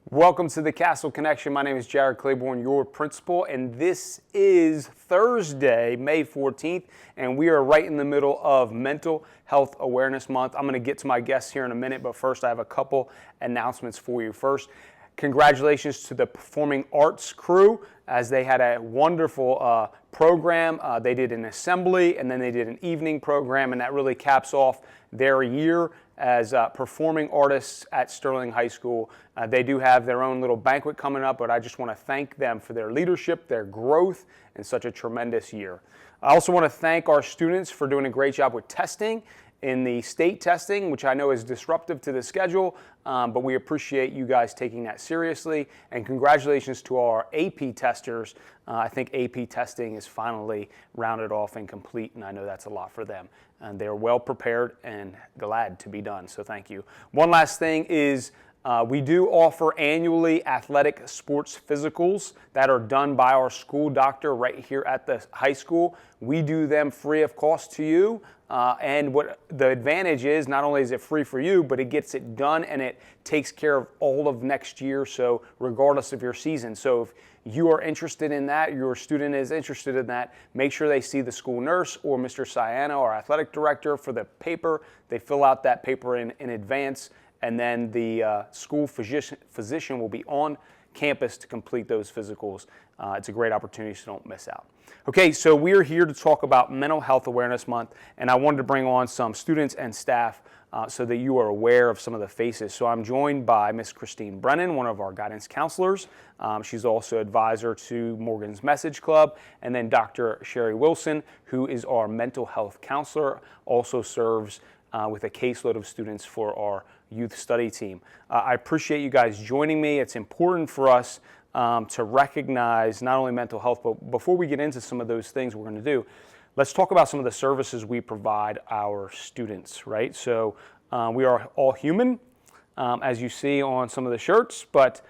Welcome to the Castle Connection. My name is Jared Claiborne, your principal, and this is Thursday, May 14th, and we are right in the middle of Mental Health Awareness Month. I'm going to get to my guests here in a minute, but first I have a couple announcements for you. First, congratulations to the Performing Arts crew as they had a wonderful program. They did an assembly and then they did an evening program, and that really caps off their year as performing artists at Sterling High School. They do have their own little banquet coming up, but I just want to thank them for their leadership, their growth, and such a tremendous year. I also want to thank our students for doing a great job with testing in the state testing, which I know is disruptive to the schedule, but we appreciate you guys taking that seriously. And congratulations to our AP testers. I think AP testing is finally rounded off and complete, and I know that's a lot for them. And they're well prepared and glad to be done, so thank you. One last thing is we do offer annually athletic sports physicals that are done by our school doctor right here at the high school. We do them free of cost to you. And what the advantage is, not only is it free for you, but it gets it done and it takes care of all of next year, so regardless of your season. So if you are interested in that, your student is interested in that, make sure they see the school nurse or Mr. Ciano, our athletic director, for the paper. They fill out that paper in advance, and then the school physician will be on campus to complete those physicals. It's a great opportunity, so don't miss out. Okay, so we're here to talk about Mental Health Awareness Month, and I wanted to bring on some students and staff so that you are aware of some of the faces. So I'm joined by Miss Christine Brennan, one of our guidance counselors. She's also advisor to Morgan's Message Club, and then Dr. Sherry Wilson, who is our mental health counselor, also serves with a caseload of students for our youth study team. I appreciate you guys joining me. It's important for us to recognize not only mental health, but before we get into some of those things we're going to do, let's talk about some of the services we provide our students, right? So we are all human, as you see on some of the shirts, but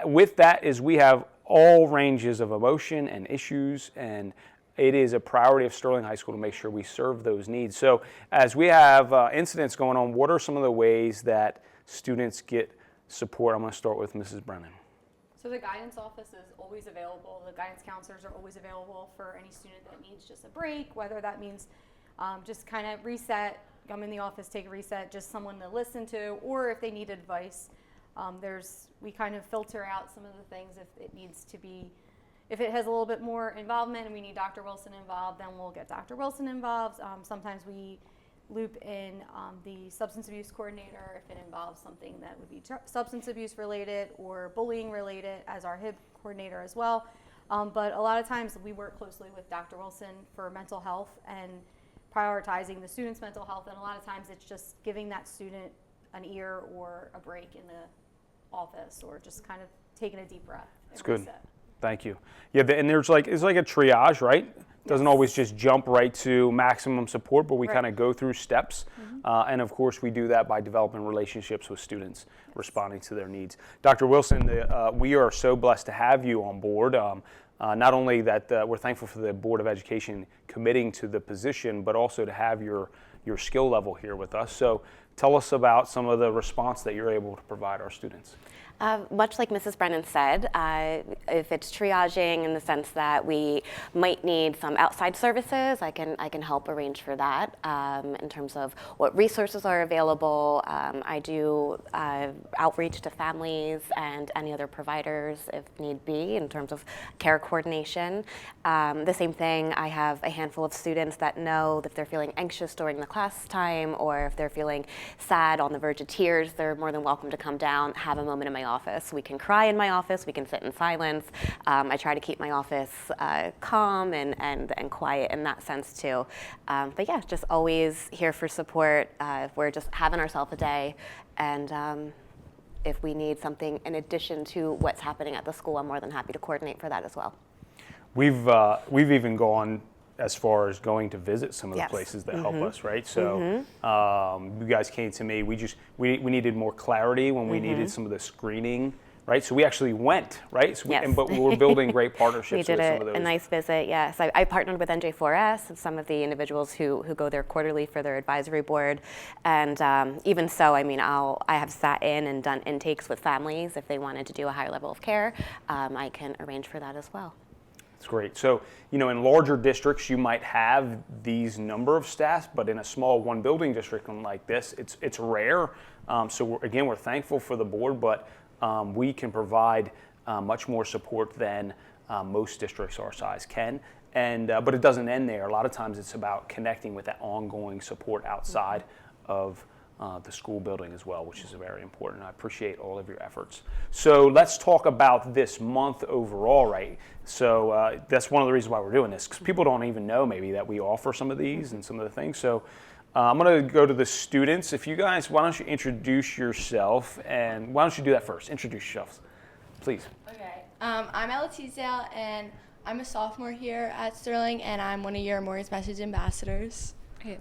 with that is we have all ranges of emotion and issues, and it is a priority of Sterling High School to make sure we serve those needs. So as we have incidents going on, what are some of the ways that students get support? I'm going to start with Mrs. Brennan. So the guidance office is always available. The guidance counselors are always available for any student that needs just a break, whether that means just kind of reset, come in the office, take a reset, just someone to listen to, or if they need advice. We kind of filter out some of the things if it has a little bit more involvement and we need Dr. Wilson involved, then we'll get Dr. Wilson involved. Sometimes we loop in the substance abuse coordinator if it involves something that would be substance abuse related or bullying related, as our HIB coordinator as well. But a lot of times we work closely with Dr. Wilson for mental health and prioritizing the student's mental health, and a lot of times it's just giving that student an ear or a break in the office, or just kind of taking a deep breath. That's good. Reset. Thank you. Yeah, and it's like a triage, right? Doesn't always just jump right to maximum support, but we kind of go through steps. And of course, we do that by developing relationships with students, responding to their needs. Dr. Wilson, we are so blessed to have you on board. Not only that we're thankful for the Board of Education committing to the position, but also to have your skill level here with us. So tell us about some of the response that you're able to provide our students. Much like Mrs. Brennan said, if it's triaging in the sense that we might need some outside services, I can help arrange for that in terms of what resources are available. I do outreach to families and any other providers if need be in terms of care coordination. The same thing, I have a handful of students that know that they're feeling anxious during the class time, or if they're feeling sad, on the verge of tears, they're more than welcome to come down, have a moment in my office. We can cry in my office, we can sit in silence. I try to keep my office calm and quiet in that sense too. But yeah, just always here for support. If we're just having ourselves a day, and if we need something in addition to what's happening at the school, I'm more than happy to coordinate for that as well. We've even gone as far as going to visit some of the places that help us, right? So you guys came to me. We needed more clarity when we needed some of the screening right? So we actually went, right? So Yes. but we're building great partnerships We did with some of a those. nice visit, yes. I partnered with NJ4S and some of the individuals who go there quarterly for their advisory board. And even so, I mean, I have sat in and done intakes with families if they wanted to do a higher level of care. I can arrange for that as well. That's great. So, you know, in larger districts, you might have these number of staff, but in a small one building district like this, it's rare. So we're thankful for the board, but we can provide much more support than most districts our size can. And but it doesn't end there. A lot of times it's about connecting with that ongoing support outside of the school building as well, which is very important. I appreciate all of your efforts. So let's talk about this month overall, right? So that's one of the reasons why we're doing this, because people don't even know maybe that we offer some of these and some of the things. So I'm going to go to the students. If you guys, why don't you introduce yourself, and why don't you do that first? Introduce yourselves, please. Okay. I'm Ella Teasdale, and I'm a sophomore here at Sterling, and I'm one of your Morgan's Message ambassadors. Okay.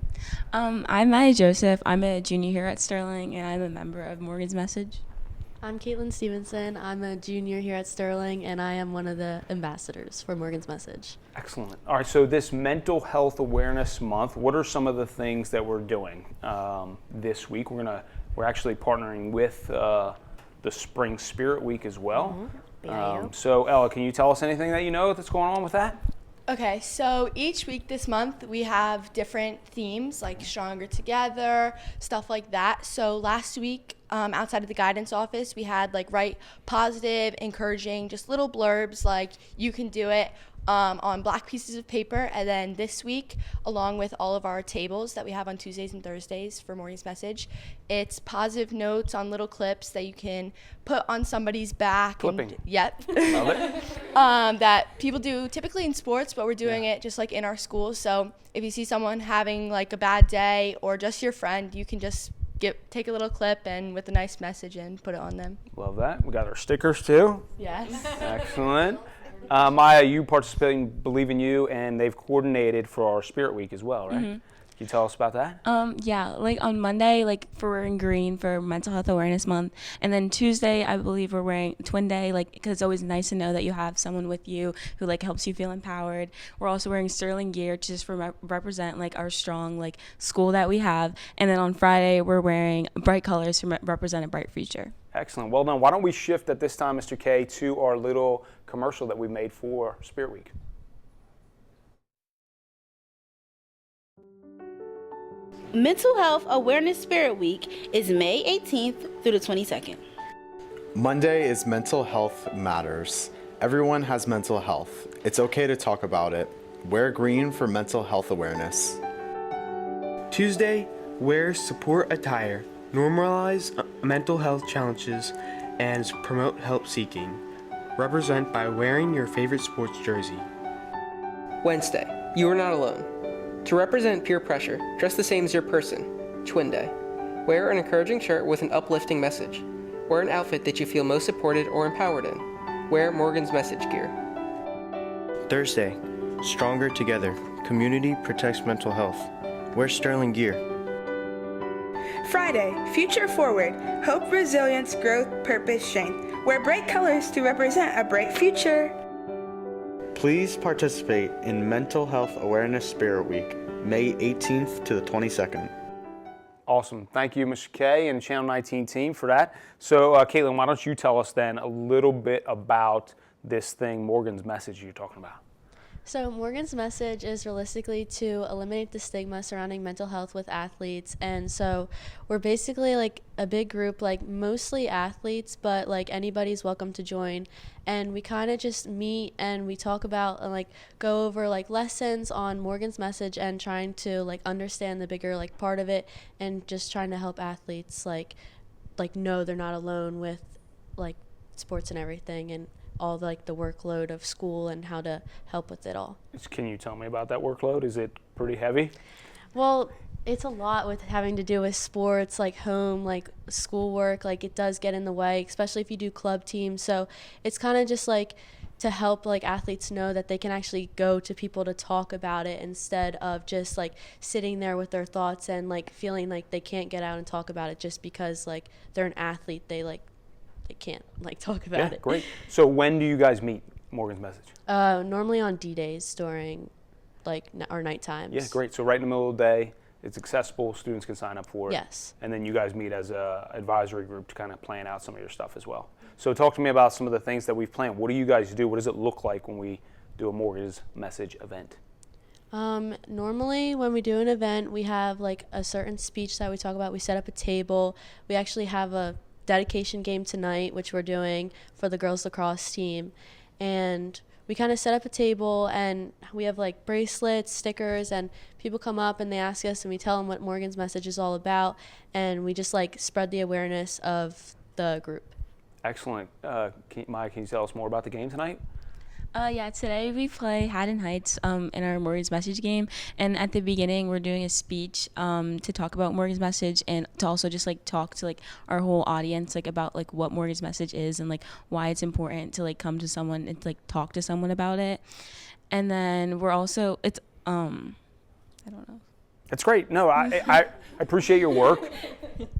I'm Maya Joseph. I'm a junior here at Sterling, and I'm a member of Morgan's Message. I'm Caitlin Stevenson. I'm a junior here at Sterling, and I am one of the ambassadors for Morgan's Message. Excellent. All right, so this Mental Health Awareness Month, what are some of the things that we're doing this week? We're actually partnering with the Spring Spirit Week as well. BIU. So Ella, can you tell us anything that you know that's going on with that? Okay, so each week this month we have different themes like Stronger Together, stuff like that. So last week, outside of the guidance office, we had like write positive, encouraging, just little blurbs like you can do it on black pieces of paper. And then this week, along with all of our tables that we have on Tuesdays and Thursdays for Morgan's Message, it's positive notes on little clips that you can put on somebody's back. Clipping. Yep. Love it. That people do typically in sports, but we're doing it just like in our school. So if you see someone having like a bad day or just your friend, you can just take a little clip and with a nice message and put it on them. Love that. We got our stickers too. Yes. Excellent. Maya, you participating Believe in You, and they've coordinated for our Spirit Week as well, right? Mm-hmm. Can you tell us about that? Yeah, like on Monday, like for wearing green for Mental Health Awareness Month, and then Tuesday, I believe we're wearing Twin Day, like because it's always nice to know that you have someone with you who like helps you feel empowered. We're also wearing Sterling gear to just represent like our strong like school that we have, and then on Friday we're wearing bright colors to represent a bright future. Excellent. Well done. Why don't we shift at this time, Mr. K, to our little commercial that we made for Spirit Week. Mental Health Awareness Spirit Week is May 18th through the 22nd. Monday is Mental Health Matters. Everyone has mental health. It's okay to talk about it. Wear green for mental health awareness. Tuesday, wear support attire, normalize mental health challenges, and promote help seeking. Represent by wearing your favorite sports jersey. Wednesday, you are not alone. To represent peer pressure, dress the same as your person. Twin Day. Wear an encouraging shirt with an uplifting message. Wear an outfit that you feel most supported or empowered in. Wear Morgan's Message gear. Thursday, Stronger Together. Community protects mental health. Wear Sterling gear. Friday, Future Forward. Hope, resilience, growth, purpose, strength. Wear bright colors to represent a bright future. Please participate in Mental Health Awareness Spirit Week, May 18th to the 22nd. Awesome. Thank you, Mr. K and Channel 19 team for that. So, Caitlin, why don't you tell us then a little bit about this thing, Morgan's Message you're talking about? So Morgan's Message is realistically to eliminate the stigma surrounding mental health with athletes. And so we're basically like a big group, like mostly athletes, but like anybody's welcome to join. And we kind of just meet and we talk about and like go over like lessons on Morgan's Message and trying to like understand the bigger like part of it and just trying to help athletes like know they're not alone with like sports and everything and all the workload of school and how to help with it all. Can you tell me about that workload? Is it pretty heavy? Well, it's a lot with having to do with sports, like home, like schoolwork, like it does get in the way, especially if you do club teams. So it's kind of just like to help like athletes know that they can actually go to people to talk about it instead of just like sitting there with their thoughts and like feeling like they can't get out and talk about it just because like they're an athlete. They like can't like talk about Yeah, it. great. So when do you guys meet, Morgan's Message? Normally on D-days during like our night times. Yeah, great. So right in the middle of the day, it's accessible, students can sign up for it. Yes. And then you guys meet as a advisory group to kind of plan out some of your stuff as well. So talk to me about some of the things that we've planned. What do you guys do? What does it look like when we do a Morgan's Message event? Normally when we do an event, we have like a certain speech that we talk about. We set up a table. We actually have a dedication game tonight, which we're doing for the girls lacrosse team. And we kind of set up a table, and we have like bracelets, stickers, and people come up and they ask us, and we tell them what Morgan's Message is all about, and we just like spread the awareness of the group. Excellent. Maya, can you tell us more about the game tonight? Yeah, today we play Haddon Heights in our Morgan's Message game, and at the beginning we're doing a speech to talk about Morgan's Message, and to also just like talk to like our whole audience like about like what Morgan's Message is and like why it's important to like come to someone and like talk to someone about it. And then we're also I don't know. That's great. No, I appreciate your work.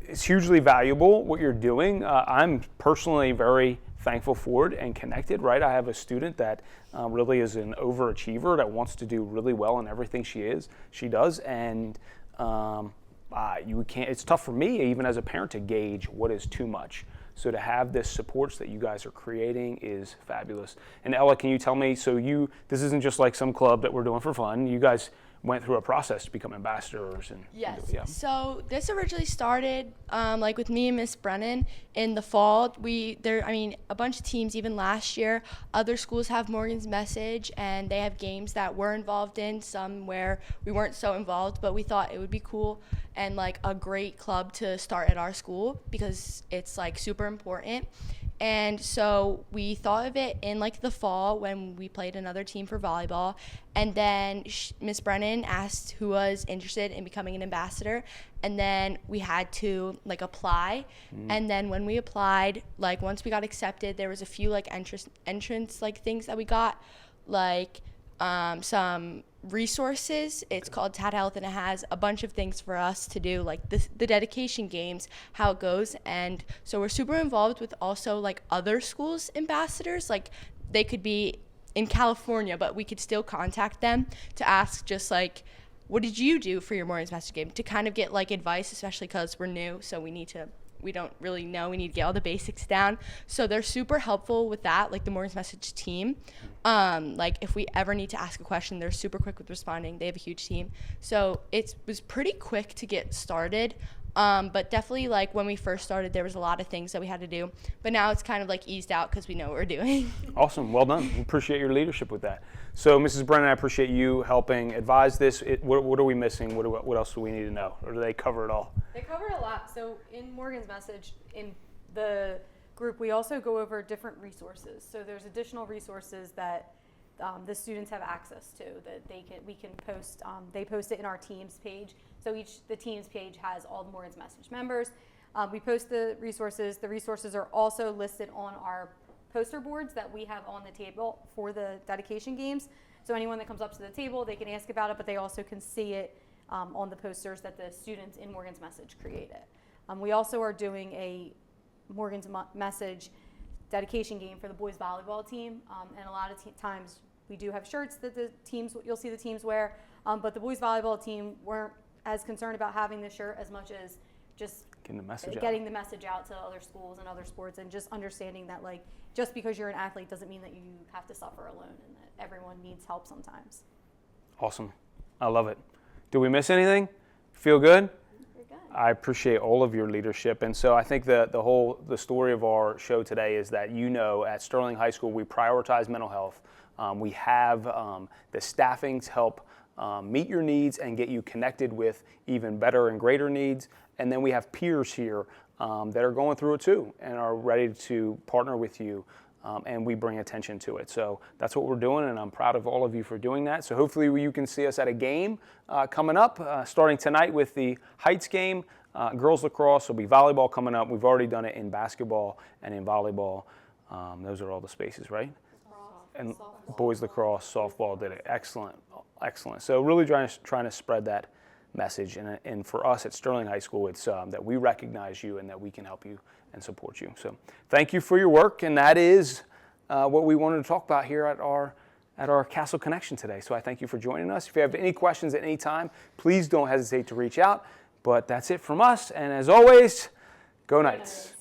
It's hugely valuable what you're doing. I'm personally very thankful for it and connected, right? I have a student that really is an overachiever that wants to do really well in everything she does, and it's tough for me even as a parent to gauge what is too much. So to have this supports that you guys are creating is fabulous. And Ella, can you tell me, this isn't just like some club that we're doing for fun. You guys went through a process to become ambassadors. Yes. Yeah. So this originally started like with me and Miss Brennan in the fall. A bunch of teams, even last year, other schools have Morgan's Message, and they have games that we're involved in, some where we weren't so involved, but we thought it would be cool and like a great club to start at our school because it's like super important. And so we thought of it in like the fall when we played another team for volleyball. And then Miss Brennan asked who was interested in becoming an ambassador. And then we had to like apply. And then when we applied, like once we got accepted, there was a few like entrance like things that we got, like some resources. It's called Tad Health, and it has a bunch of things for us to do, like the dedication games, how it goes. And so we're super involved with also like other schools ambassadors. Like they could be in California, but we could still contact them to ask just like, what did you do for your Morgan's Message game, to kind of get like advice, especially because we're new, so we don't really know. We need to get all the basics down. So they're super helpful with that, like the Morgan's Message team. Like if we ever need to ask a question, they're super quick with responding. They have a huge team. So it was pretty quick to get started. But definitely like when we first started, there was a lot of things that we had to do. But now it's kind of like eased out because we know what we're doing. Awesome. Well done. We appreciate your leadership with that. So Mrs. Brennan, I appreciate you helping advise this. What are we missing? What else do we need to know? Or do they cover it all? They cover a lot. So in Morgan's Message, in the group, we also go over different resources. So there's additional resources that the students have access to that we can post. They post it in our teams page. So the teams page has all the Morgan's Message members. We post the resources. The resources are also listed on our poster boards that we have on the table for the dedication games. So anyone that comes up to the table, they can ask about it, but they also can see it on the posters that the students in Morgan's Message created. We also are doing a Morgan's Message dedication game for the boys volleyball team, and a lot of times we do have shirts that you'll see the teams wear, but the boys volleyball team weren't as concerned about having the shirt as much as just getting the message out to other schools and other sports, and just understanding that like just because you're an athlete doesn't mean that you have to suffer alone, and that everyone needs help sometimes. Awesome. I love it. Did we miss anything? Feel good? Very good. I appreciate all of your leadership. And so I think the story of our show today is that at Sterling High School, we prioritize mental health. We have the staffing to help meet your needs and get you connected with even better and greater needs. And then we have peers here that are going through it too and are ready to partner with you, and we bring attention to it. So that's what we're doing, and I'm proud of all of you for doing that. So hopefully you can see us at a game coming up, starting tonight with the Heights game. Girls lacrosse, will be volleyball coming up. We've already done it in basketball and in volleyball. Those are all the spaces, right? And boys lacrosse, softball did it. Excellent. So really trying to spread that message. And for us at Sterling High School, it's that we recognize you and that we can help you and support you. So thank you for your work, and that is what we wanted to talk about here at our Castle Connection today. So I thank you for joining us. If you have any questions at any time, please don't hesitate to reach out. But that's it from us, and as always, go Knights.